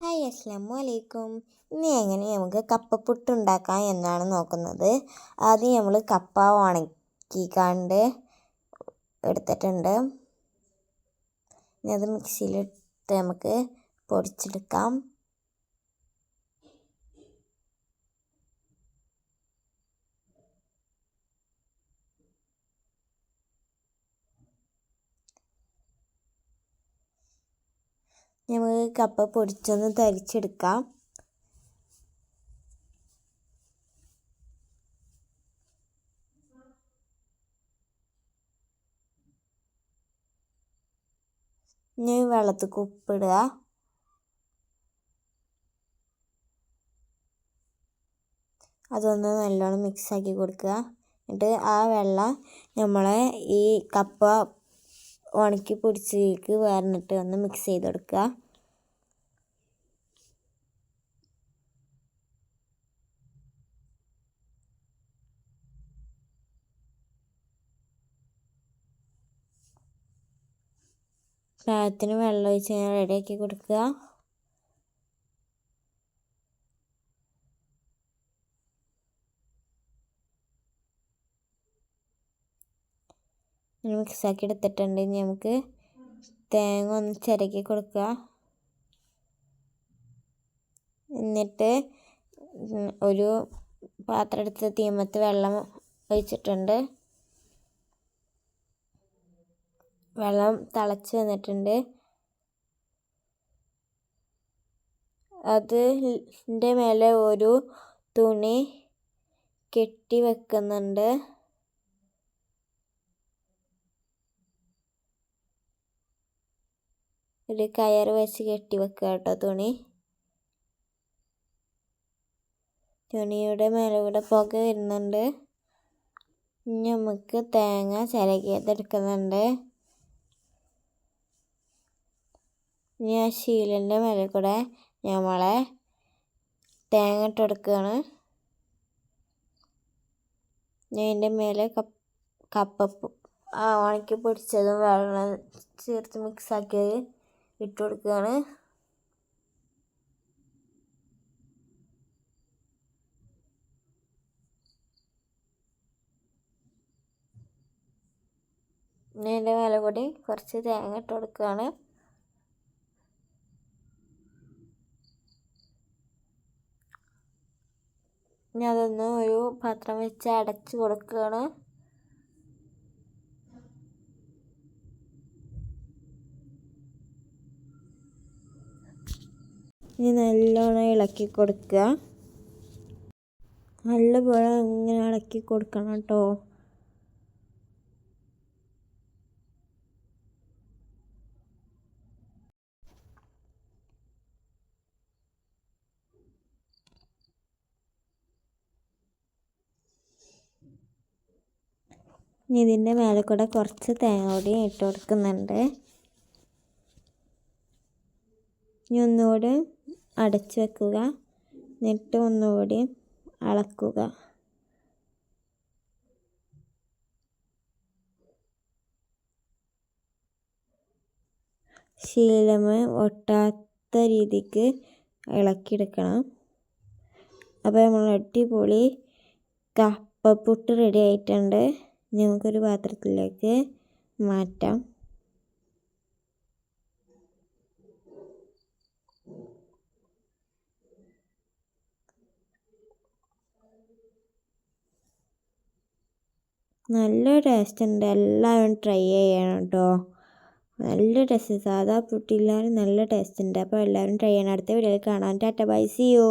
Hi അസ്സലാമു അലൈക്കും. ഇനി എങ്ങനെ നമുക്ക് കപ്പപ്പുട്ട് ഉണ്ടാക്കാം എന്നാണ് നോക്കുന്നത്. ആദ്യം നമ്മൾ കപ്പ ഉണക്കിക്കാണ്ട് എടുത്തിട്ടുണ്ട്. ഇനി അത് മിക്സിയിലിട്ട് നമുക്ക് പൊടിച്ചെടുക്കാം. നമുക്ക് കപ്പ പൊടിച്ചൊന്ന് തരിച്ചെടുക്കാം. ഇനി വെള്ളത്തിൽ ഉപ്പിടുക. അതൊന്ന് നല്ലോണം മിക്സാക്കി കൊടുക്കുക. എന്നിട്ട് ആ വെള്ളം നമ്മളെ ഈ കപ്പ ഉണക്കി പൊടിച്ചതിലേക്ക് വേർന്നിട്ട് ഒന്ന് മിക്സ് ചെയ്ത് കൊടുക്കുക. പാകത്തിന് വെള്ളം ഒഴിച്ച് റെഡിയാക്കി കൊടുക്കുക. മിക്സാക്കി എടുത്തിട്ടുണ്ട്. ഇനി നമുക്ക് തേങ്ങ ഒന്ന് ചിരകി കൊടുക്കുക. എന്നിട്ട് ഒരു പാത്രം എടുത്ത് തീമത്ത് വെള്ളം ഒഴിച്ചിട്ടുണ്ട്. വെള്ളം തിളച്ച് വന്നിട്ടുണ്ട്. അതിൻ്റെ മേലെ ഒരു തുണി കെട്ടി വെക്കുന്നുണ്ട്. ഒരു കയർ വെച്ച് കെട്ടി വെക്കുക കേട്ടോ. തുണിയുടെ മേലെ കൂടെ പുക വരുന്നുണ്ട്. ഇനി നമുക്ക് തേങ്ങ ചിരകിയതെടുക്കുന്നുണ്ട്. ഇനി ആ ശീലിൻ്റെ മേലെ കൂടെ നമ്മളെ തേങ്ങ ഇട്ട് കൊടുക്കുകയാണ്. ഞാൻ അതിൻ്റെ മേലെ കപ്പ ഉണക്കി പൊടിച്ചതും വെള്ളം ചേർത്ത് മിക്സാക്കിയത് ഇട്ട് കൊടുക്കുകയാണ്. ഇനി അതിൻ്റെ മേലെ കൂടി കുറച്ച് തേങ്ങ ഇട്ട് കൊടുക്കുകയാണ്. ഇനി അതൊന്ന് ഒരു പാത്രം വെച്ച് അടച്ച് കൊടുക്കുകയാണ്. ഇനി നല്ലോണം ഇളക്കി കൊടുക്കുക. നല്ലപോലെ ഇങ്ങനെ ഇളക്കി കൊടുക്കണം കേട്ടോ. ഇതിൻ്റെ മേലെ കൂടെ കുറച്ച് തേങ്ങ പൊടി ഇട്ട് കൊടുക്കുന്നുണ്ട്. ഇനി ഒന്നുകൂടി അടച്ച് വെക്കുക. എന്നിട്ട് ഒന്നുകൂടി ഇളക്കുക. ശീലമ ഒട്ടാത്ത രീതിക്ക് ഇളക്കിയെടുക്കണം. അപ്പോൾ നമ്മൾ അടിപൊളി കപ്പപ്പുട്ട് റെഡി ആയിട്ടുണ്ട്. നമുക്കൊരു പാത്രത്തിലേക്ക് മാറ്റാം. നല്ല ടേസ്റ്റ് ഉണ്ട്. എല്ലാവരും ട്രൈ ചെയ്യണം കേട്ടോ. നല്ല ടേസ്റ്റ്. സാധാ പുട്ടില്ലാതെ നല്ല ടേസ്റ്റ് ഉണ്ട്. അപ്പോൾ എല്ലാവരും ട്രൈ ചെയ്യണം. അടുത്ത വീഡിയോയിൽ കാണാം. Tata bye, see U.